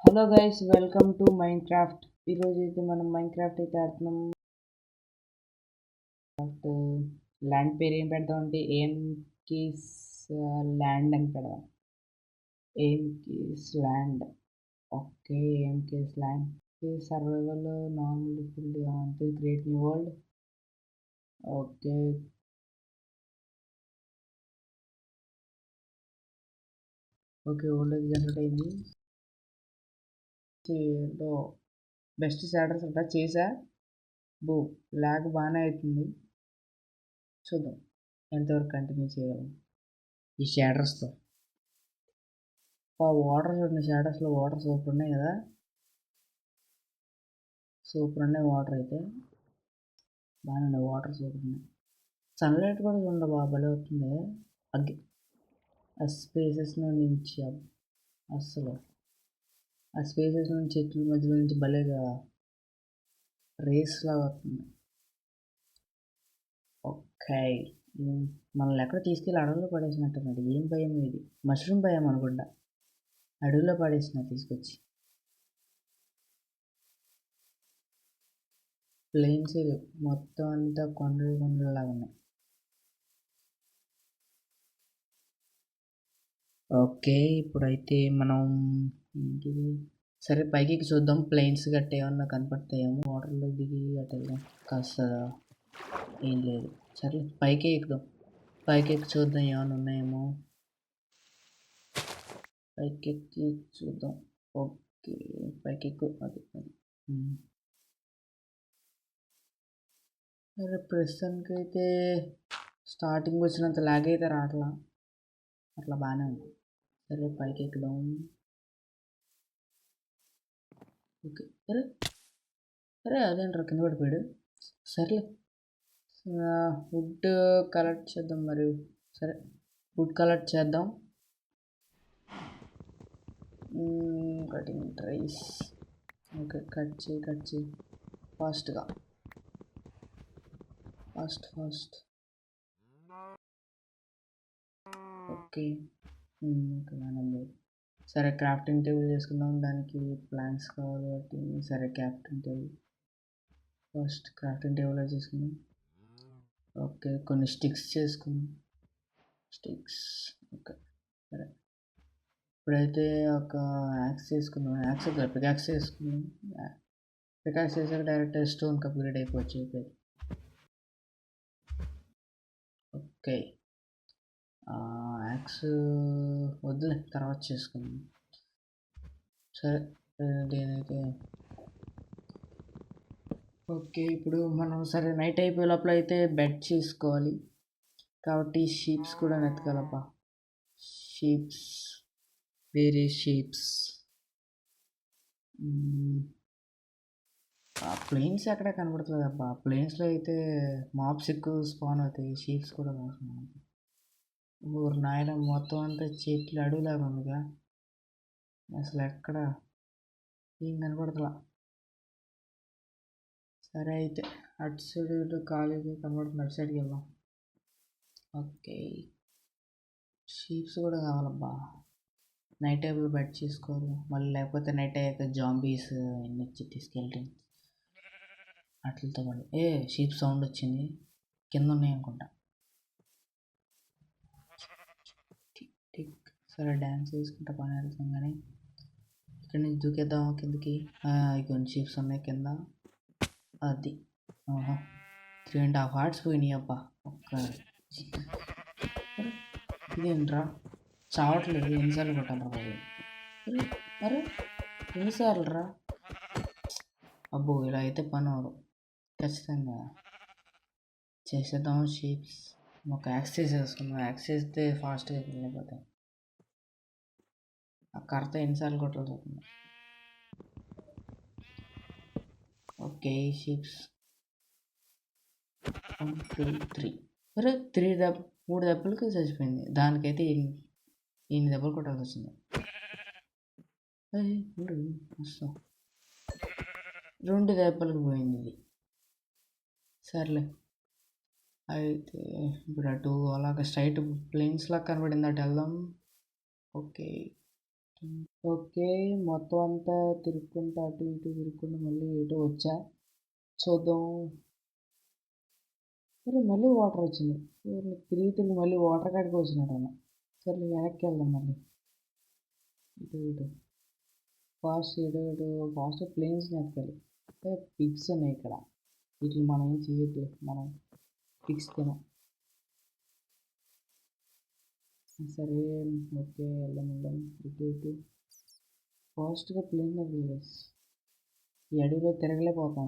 Hello guys, welcome to Minecraft. ఈరోజు అయితే మనం మైన్క్రాఫ్ట్ అయితే ఆడుతున్నాం. ల్యాండ్ పేరు ఏం పెడదాం అంటే ఏఎంకీస్ ల్యాండ్ అని పెడదాం. ఏఎంకీస్ ల్యాండ్. ఓకే, ఏఎంకీస్ ల్యాండ్. సర్వైవల్ నార్మల్ డిఫికల్టీ అంటే create new world. Okay okay world జనరేట్ అయింది. బెస్ట్ షాడర్స్ అంతా చేసా. బో లాగ్ బాగానే అవుతుంది. చూద్దాం ఎంతవరకు కంటిన్యూ చేయగలం ఈ షాడర్స్తో. వాటర్ చూడండి, షాడర్స్లో వాటర్ సూపర్ ఉన్నాయి కదా. సూపర్ ఉన్నాయి వాటర్ అయితే. బాగానే ఉన్నాయి వాటర్, సూపర్ ఉన్నాయి. సన్లైట్ కూడా చూడండి బాగా భలే అవుతుంది. అగ్గి ఆ స్పేసెస్ నుంచి అస్సలు ఆ స్పేసెస్ నుంచి చెట్ల మధ్యలో నుంచి భలేగా రేస్ లాగా అవుతుంది. ఓకే, మనల్ని ఎక్కడ తీసుకెళ్ళి అడవిలో పడేసినట్టున్నాడు. ఏం భయం ఇది? మష్రూమ్ భయం అనుకుంటా. అడవిలో పడేసిన తీసుకొచ్చి. ప్లేన్స్ మొత్తం అంతా కొండలాగా ఉన్నాయి. ఓకే, ఇప్పుడైతే మనం ఏంటిది, సరే పైకి చూద్దాం. ప్లేన్స్ గట్ట ఏమన్నా కనపడతాయేమో. వాటర్లో దిగి అటు వెళ్దాం. కాస్త ఏం లేదు, సరే పైకి ఎక్కుదాం. పైకి ఎక్కి చూద్దాం ఏమన్నా ఉన్నాయేమో. పైకి ఎక్కి చూద్దాం. ఓకే, పైకి ఎక్కు. అది సరే, ప్రస్తుతానికి అయితే స్టార్టింగ్ వచ్చినంత లాగ్ అయితే రావట్లా. అట్లా బాగానే ఉంది. సరే పైకి ఎక్కుదాం. ఓకే, సరే సరే అదేంట్రా కింద పడిపోయాడు. సర్లే, వుడ్ కలెక్ట్ చేద్దాం మరి. సరే వుడ్ కలెక్ట్ చేద్దాం. Cutting trees. ఓకే, కట్ చేయి ఫాస్ట్గా. ఫాస్ట్. ఓకే ఓకే, సరే క్రాఫ్టింగ్ టేబుల్ చేసుకుందాం. దానికి ప్లాంక్స్ కావాలి కాబట్టి సరే crafting table. First crafting table చేసుకుందాం. ఓకే, కొన్ని స్టిక్స్ చేసుకుందాం. స్టిక్స్. ఓకే సరే, ఇప్పుడైతే ఒక యాక్స్ చేసుకుందాం. పికాక్స్ చేసుకుందాం. పికాక్స్ చేసాక డైరెక్ట్ స్టోన్ కంప్లీట్ అయిపోవచ్చు. ఓకే, యాక్స్ వద్దులే, తర్వాత చేసుకుందాం. సరే నేనైతే ఓకే, ఇప్పుడు మనం సరే నైట్ అయిపోయే లోపల అయితే బెడ్ చేసుకోవాలి కాబట్టి షీప్స్ కూడా వెతకాలబ్బా. షీప్స్, వేరే షీప్స్. ప్లేన్స్ ఎక్కడ కనబడుతుంది అబ్బా. ప్లేన్స్లో అయితే మాప్స్ ఎక్కువ స్పాన్ అవుతాయి, షీప్స్ కూడా ఊరు నాయన మొత్తం అంతా చెట్లు అడవిలాగా ఉందిగా. అసలు ఎక్కడ ఏం కనపడతలా. సరే అయితే అటు సైడ్ ఇటు ఖాళీగా కనబడుతుంది, అటు సైడ్కి వెళ్దాం. ఓకే, షీప్స్ కూడా కావాలబ్బా. నైట్ టేబుల్ బెడ్ చేసుకోవాలి మళ్ళీ, లేకపోతే నైట్ అయ్యాక జాంబీస్ వచ్చి తీసుకెళ్ళి అట్లతో మళ్ళీ. షీప్ సౌండ్ వచ్చింది, కింద ఉన్నాయి అనుకుంటా. సరే డ్యాన్స్ వేసుకుంటా పని వెళ్తాం. కానీ ఇక్కడి నుంచి దూకేద్దాం కిందకి. కొన్ని షీప్స్ ఉన్నాయి కింద. అది 3.5 హార్ట్స్ పోయినాయి అబ్బా. ఒక్క ఇదేంట్రా చావట్లేదు, ఎన్నిసార్లు కొట్టాలరా బాబు. అరే ఎన్నిసార్లు రా. అబ్బో, ఇలా అయితే పని అవరు. ఖచ్చితంగా చేసేద్దాం. షీప్స్ ఒక యాక్సెస్ చేసుకుందాం. యాక్సెస్ చేస్తే ఫాస్ట్గా వెళ్ళిపోతాయి. ఆ కర్త ఎన్నిసార్లు కొట్టాల్సి అవుతుంది. Okay, sheeps 1 2 3. అరే 3 దెబ్బలకి చచ్చిపోయింది. దానికైతే ఎన్ని దెబ్బలు కొట్టాల్సి వచ్చింది. వస్తాం, 2 దెబ్బలకు పోయింది ఇది. సర్లే అయితే ఇప్పుడు అటు అలాగ స్ట్రైట్ ప్లేన్స్ లాగా కనబడింది, అటు వెళ్దాం. Okay, okay. మొత్తం అంతా తిరుక్కుంటా అటు ఇటు తిరుక్కుంటూ మళ్ళీ ఇటు వచ్చా. చూద్దాం. సరే మళ్ళీ వాటర్ వచ్చింది. తిరిగి తిరిగి మళ్ళీ వాటర్ కాడికి వచ్చినట్టున్నా. సరే వెనక్కి వెళ్దాం మళ్ళీ. ఇటు ఇటు ఫాస్ట్ ఇటు ఇటు ఫాస్ట్ ప్లేన్స్ ఎక్కాలి. పిగ్స్ ఉన్నాయి ఇక్కడ. వీటిని మనం ఏం చేయొద్దు. మనం పిగ్స్ తినం. సరే ఓకే వెళ్దాం వెళ్దాం ఇటు ఇటు ఫాస్ట్గా ప్లేన్ గైస్. ఈ అడవిలో తిరగలేకపోతాం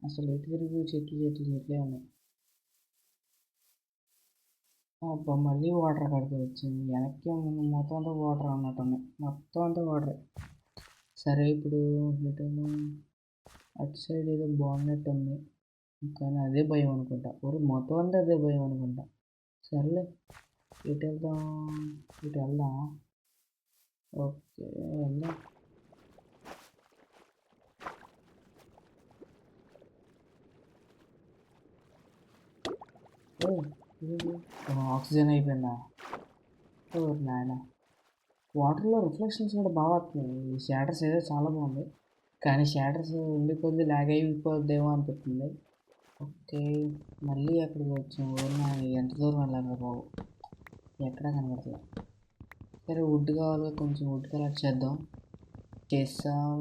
అసలు ఎటు తిరిగి చెట్లు చెట్లు చెట్లే ఉన్నాయి. అబ్బా మళ్ళీ వాటర్ కాడికి వచ్చింది. వెనక్కి మొత్తం అంతా వాటర్ అన్నట్టు ఉన్నాయి. మొత్తం అంతా వాటరే. సరే ఇప్పుడు ఎటు అటు సైడ్ ఏదో బాగున్నట్టు ఉంది, కానీ అదే భయం అనుకుంటా. మొత్తం అంతా అదే భయం అనుకుంటా. సర్లే ఇటు వెళ్దాం. ఇటు వెళ్దాం. ఓకే వెళ్దాం. ఆక్సిజన్ అయిపోయిందా? నాయన వాటర్లో రిఫ్లెక్షన్స్ కూడా బాగా వస్తున్నాయి. ఈ షాటర్స్ ఏదో చాలా బాగుంది, కానీ షాటర్స్ ఉండి కొద్ది లాగ్ అయిపోద్దేమో అనిపిస్తుంది. ఓకే మళ్ళీ అక్కడికి వచ్చాము. ఎంత దూరం వెళ్ళాలి బాబు, ఎక్కడా కనబడలేదు. సరే వుడ్ కావాలి, కొంచెం వుడ్ కలెక్ట్ చేద్దాం. చేస్తాం.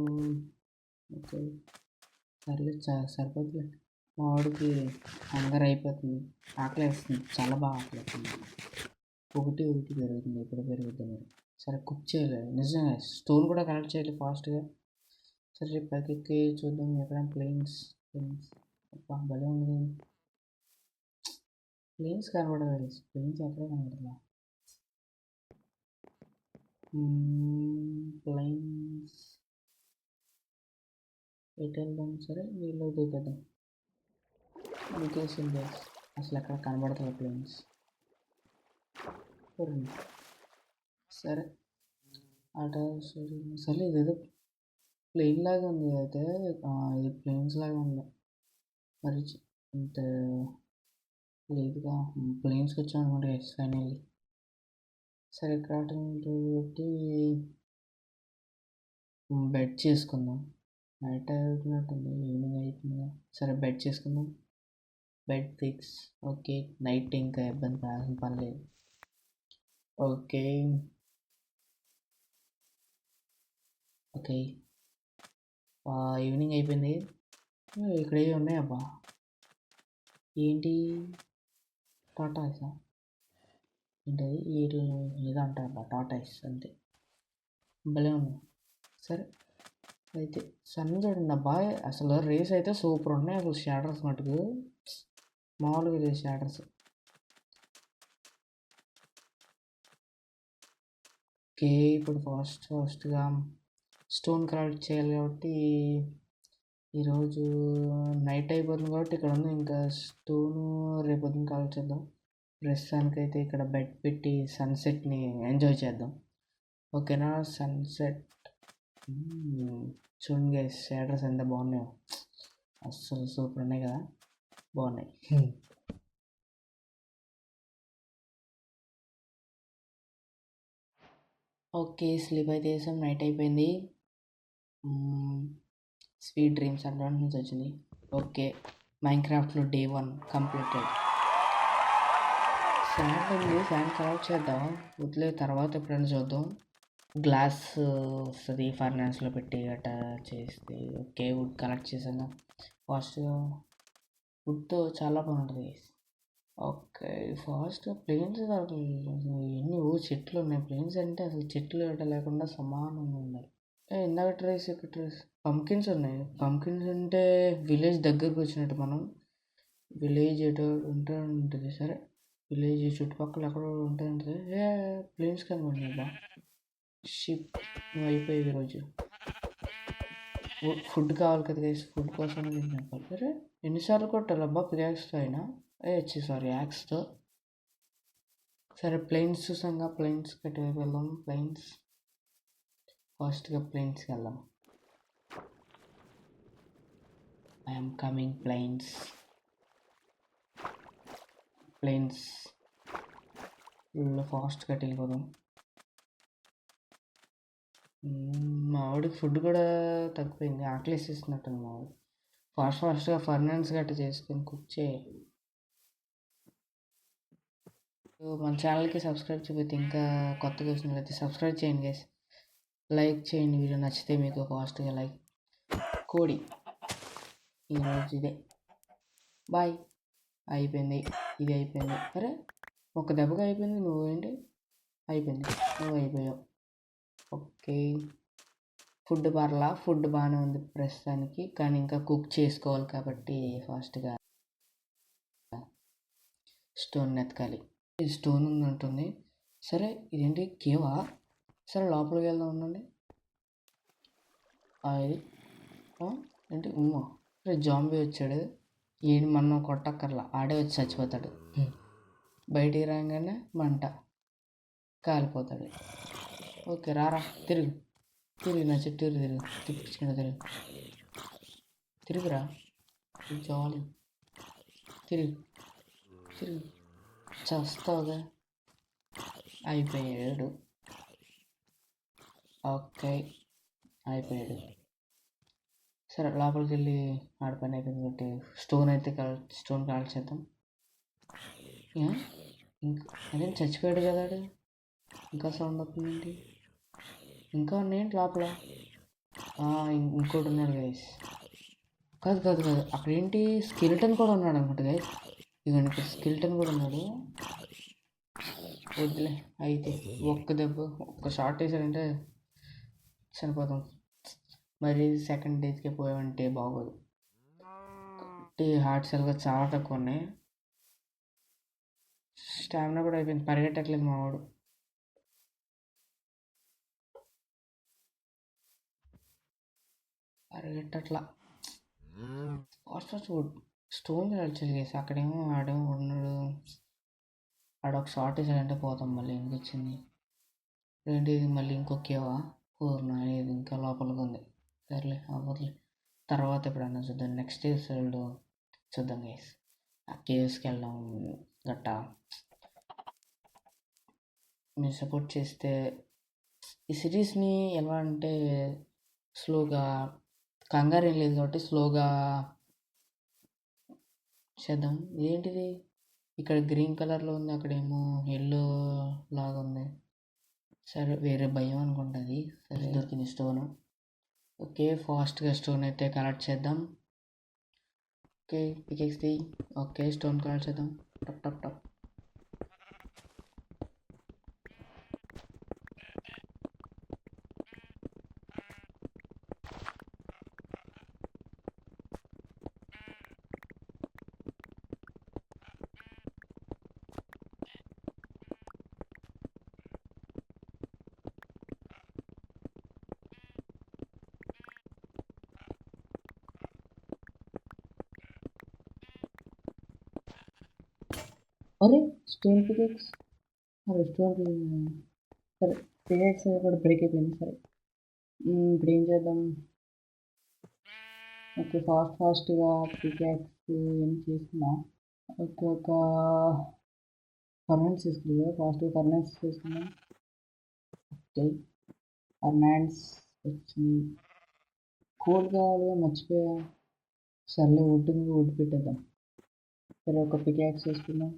ఓకే సర్లే సరిపోతుంది. మా వాడికి హంగర్ అయిపోతుంది, ఆకలి వేస్తుంది, చాలా బాగా ఆకలి వేస్తుంది. ఒకటి ఒకటి పెరుగుతుంది, ఎప్పుడు పెరుగుతుంది మరి. సరే కుక్ చేయలేదు నిజంగా. స్టోన్ కూడా కలెక్ట్ చేయాలి ఫాస్ట్గా. సరే పైకి చూద్దాం ఎక్కడ ప్లేన్స్. భలే ఉంది. ప్లేన్స్ కనబడదు. ప్లేన్స్ ఎక్కడ కనబడదా? ప్లేన్స్ ఎటు వెళ్దాం? సరే వీళ్ళు దూకేద్దాం. దూకేసింది బస్. అసలు ఎక్కడ కనబడతాయి ప్లేన్స్. సరే అట సరే ఇదేదో ప్లేన్ లాగా ఉంది అయితే. ఇది ప్లేన్స్ లాగా ఉంది మరి. ఇంత లేదుగా. ప్లేన్స్కి వచ్చాం అనుకుంటే ఫైనల్లీ. సరే క్రాఫ్టింగ్ పెట్టి బెడ్ చేసుకుందాం. నైట్ అవుతున్నట్టుంది, ఈవినింగ్ అవుతుందా? సరే బెడ్ చేసుకుందాం. Bed fix. ఓకే నైట్ ఇంకా ఇబ్బంది పడాల్సిన పని లేదు. ఓకే ఓకే ఈవినింగ్ అయిపోయింది. ఇక్కడ ఏవి ఉన్నాయి అబ్బా? ఏంటి టాటాయిసా? ఏంటది ఏదో అంటారబ్బా, టాటాయిస్ అంతే. భలే ఉంది. సరే అయితే సన్ చూడండి అబ్బా, అసలు రేస్ అయితే సూపర్ ఉన్నాయి. అసలు షాటర్స్ మటుకు మామూలుగా లేదు షాటర్స్. ఓకే ఇప్పుడు ఫాస్ట్గా స్టోన్ కలెక్ట్ చేయాలి కాబట్టి ఈరోజు నైట్ అయిపోతుంది కాబట్టి ఇక్కడ ఉంది. ఇంకా స్టోను రేపొద్దున కలెక్ట్ చేద్దాం. ప్రస్తుతానికైతే ఇక్కడ బెడ్ పెట్టి సన్సెట్ని ఎంజాయ్ చేద్దాం. ఓకేనా? సన్సెట్ చూడండి గైస్, షాడర్స్ ఎంత బాగున్నాయో. అస్సలు సూపర్ ఉన్నాయి కదా, బాగున్నాయి. ఓకే స్లీప్ అయితే వేసాం, నైట్ అయిపోయింది. స్వీట్ డ్రీమ్స్ అడ్వాన్స్ నుంచి వచ్చింది. ఓకే మైన్క్రాఫ్ట్లో డే 1 కంప్లీటెడ్. శాండ్ ఉంది, శాండ్ కలెక్ట్ చేద్దాం. వదిలే తర్వాత ఎప్పుడైనా చూద్దాం. గ్లాస్ వస్తుంది ఫర్నాన్స్లో పెట్టి గట్టా చేస్తే. ఓకే వుడ్ కలెక్ట్ చేసాను ఫాస్ట్గా. వుడ్తో చాలా బాగుంటుంది. ఓకే ఫాస్ట్గా ప్లేన్స్ ఎన్ని చెట్లు ఉన్నాయి. ప్లేన్స్ అంటే అసలు చెట్లు గట్ట లేకుండా సమానంగా ఉన్నాయి. ఇందాక ట్రేస్ ఇక్కడ ట్రేస్ పంకిన్స్ ఉన్నాయి. పంకిన్స్ అంటే విలేజ్ దగ్గరకు వచ్చినట్టు. మనం విలేజ్ ఎటో ఉంటుంది. సరే విలేజ్ చుట్టుపక్కల ఎక్కడ ఉంటుంది. ప్లేన్స్ కనబడినాయి బా. షిప్ అయిపోయి ఈరోజు ఫుడ్ కావాలి కదా గైస్, ఫుడ్ కోసం తిన్నాను. సరే ఎన్నిసార్లు కొట్టాలబ్బా పికాక్స్తో అయినా? సారీ యాక్స్తో. సరే ప్లేన్స్ చూసాంగా, ప్లేన్స్ కట్టి వెళ్దాం. ప్లేన్స్ ఫాస్ట్గా ప్లేన్స్కి వెళ్దాం. I'm coming. ప్లేన్స్ ఫాస్ట్గా వెళ్ళిపోదాం. మా ఆవిడకి ఫుడ్ కూడా తగ్గిపోయింది, ఆకలేసేసినట్టుంది మా ఆవిడ. ఫాస్ట్గా ఫర్నాన్స్ గట్ట చేసుకొని కుక్ చేయాలి. మన ఛానల్కి సబ్స్క్రైబ్ చేయకపోతే, ఇంకా కొత్తగా వచ్చినట్లయితే సబ్స్క్రైబ్ చేయండి గైస్. లైక్ చేయండి వీడియో నచ్చితే మీకు, ఫాస్ట్గా లైక్. కోడి ఈరోజు ఇదే. బాయ్. అయిపోయింది, ఇది అయిపోయింది. అరే ఒక దెబ్బగా అయిపోయింది, నువ్వు ఏంటి అయిపోయింది, నువ్వు అయిపోయావు. ఓకే, ఫుడ్ పర్లా, ఫుడ్ బాగానే ఉంది ప్రస్తుతానికి, కానీ ఇంకా కుక్ చేసుకోవాలి కాబట్టి ఫాస్ట్గా స్టోన్ ఎతకాలి. ఇది స్టోన్ ఉందంటుంది. సరే ఇదేంటి కేవా? సరే లోపలికి వెళ్దాం ఉండండి. ఇది ఏంటి ఉమ్మా? సరే జాంబీ వచ్చాడు, ఈయన మనం కొట్టక్కర్లా, ఆడే వచ్చి చచ్చిపోతాడు. బయటికి రాగానే మంట, కాలిపోతాడు. ఓకే రారా, తిరుగు నా చుట్టూరు తిరుగు, తిప్పించుకుంటా తిరుగురా, జాలి, తిరుగు చేస్తావుగా. అయిపోయాడు. ఓకే అయిపోయాడు. సరే లోపలికి వెళ్ళి ఆడ పని అయిపోయింది కాబట్టి స్టోన్ కాల్చేద్దాం. ఇంకా అదేం చచ్చిపోయాడు కదా, ఇంకా సౌండ్ వస్తుందేంటి? ఇంకా ఉన్నాయండి లోపల? ఇంకోటి ఉన్నాడు గైస్. కాదు అక్కడ ఏంటి, స్కెలిటన్ కూడా ఉన్నాడు అనమాట గైస్. ఇదిగోండి ఇక్కడ స్కెలిటన్ కూడా ఉన్నాడు. వద్దులే, అయితే ఒక్క షాట్ వేసాడంటే చనిపోతాం. మరి సెకండ్ డేస్కే పోయామంటే బాగోదు. హార్ట్ సెల్గా చాలా తక్కువ ఉన్నాయి, స్టామినా కూడా అయిపోయింది, పరిగెట్టట్లేదు మా వాడు. పరిగెట్టట్లా. ఫాస్ట్ స్టోన్ చేసి అక్కడేమో ఆడేమో ఉన్నాడు. ఆడొక షార్ట్ వేసాడంటే పోతాం. మళ్ళీ ఎందుకు వచ్చింది ఏంటి, ఇది మళ్ళీ ఇంకొకేవా? పూర్ణ ఇది ఇంకా లోపలికి ఉంది. సర్లే అవ్వదులే, తర్వాత ఎప్పుడన్నా చూద్దాం, నెక్స్ట్ ఎపిసోడ్లో చూద్దాం గైస్. ఆ కేవ్స్కి వెళ్ళడం గట్టా మీరు సపోర్ట్ చేస్తే ఈ సిరీస్ని ఎలా అంటే స్లోగా, కంగారు ఏం లేదు కాబట్టి స్లోగా చేద్దాం. ఏంటిది ఇక్కడ గ్రీన్ కలర్లో ఉంది, అక్కడేమో ఎల్లో లాగా ఉంది. సరే వేరే భయం అనుకుంటుంది. సరే దొరికింది స్టోన్. ఓకే ఫాస్ట్గా స్టోన్ అయితే కలెక్ట్ చేద్దాం. Okay pickaxe. Okay stone collect చేద్దాం. టప్ టప్ టప్. అరే స్టోన్ పికెక్స్, అరే స్టోన్ సరే పికెక్స్ కూడా బ్రేక్ అయిపోయింది. సరే ఇప్పుడు ఏం చేద్దాం? ఓకే ఫాస్ట్గా పికెక్స్ ఏం చేసుకున్నా. ఓకే ఒక ఫర్నాన్స్ తీసుకుందా, ఫాస్ట్గా ఫర్నాన్స్ తీసుకుందాం. ఓకే ఫర్నాన్స్ వచ్చింది. కోడ్ కావాలి మర్చిపోయా. సర్లే వుడ్ పెట్టేద్దాం. సరే ఒక పికాక్స్ తీసుకుందాం.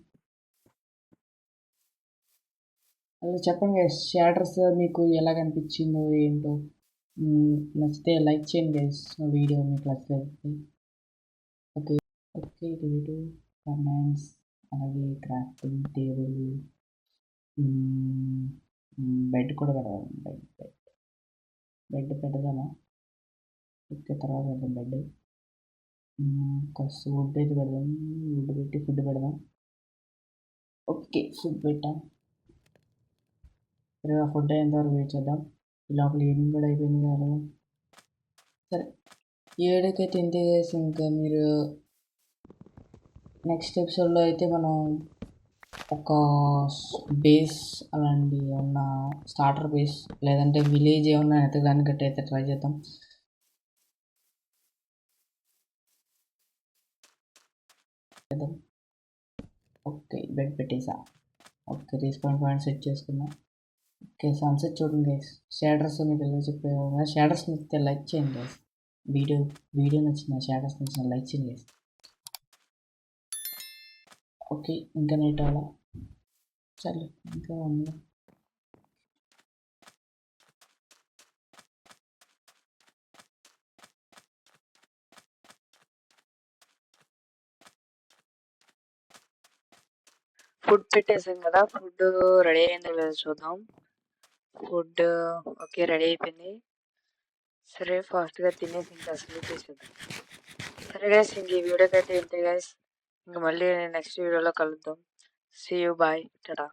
అలా చెప్పండి గైస్, షాటర్స్ మీకు ఎలా కనిపించిందో ఏంటో. నచ్చితే లైక్ చేయండి గైస్, వీడియో మీకు నచ్చితే. ఓకే ఇది ఫైనాన్స్, అలాగే క్రాఫ్టింగ్ టేబుల్, బెడ్ కూడా పెడదాం. బెడ్ పెడదామా? ఓకే తర్వాత పెడదాం బెడ్. కాస్త వుడ్ అయితే పెడదాం, వుడ్ పెట్టి ఫుడ్ పెడదాం. ఓకే ఫుడ్ పెట్టాం. సరే ఆ ఫుడ్ అయ్యేంత వరకు వెయిట్ చేద్దాం. ఈ లోపల ఈవినింగ్ కూడా అయిపోయింది కదా. సరే 7కైతే ఇంతే చేసి, ఇంకా మీరు నెక్స్ట్ ఎపిసోడ్లో అయితే మనం ఒక బేస్ అలాంటి ఏమన్నా స్టార్టర్ బేస్ లేదంటే విలేజ్ ఏమన్నా ఎత్తడానికి అయితే ట్రై చేద్దాం. ఓకే బెడ్ పెట్టేసా. ఓకే రీస్పాన్ పాయింట్ సెట్ చేసుకుందాం. ఓకే, సన్సెట్ చూడండి గైస్. షేడర్స్ మీకు ఎలా చెప్పారు కదా, షేడర్స్ నచ్చితే లైక్ చేయండి గైస్. వీడియో నచ్చిన షేడర్స్ నచ్చిన లైక్ చేయండి గైస్. ఓకే, ఇంకా నైట్ అలా సరే ఇంకా ఉంది. ఫుడ్ పెట్టేసాం కదా, ఫుడ్ రెడీ అయిందో లేదో చూద్దాం. ఫుడ్ ఓకే, రెడీ అయిపోయింది. సరే ఫాస్ట్గా తినేసి ఇంకా స్లీప్ వేసేద్దాం. సరే గైస్, ఇంక ఈ వీడియోకి అయితే ఇంతే గైస్. ఇంక మళ్ళీ నెక్స్ట్ వీడియోలో కలుద్దాం. See you, bye, Tata.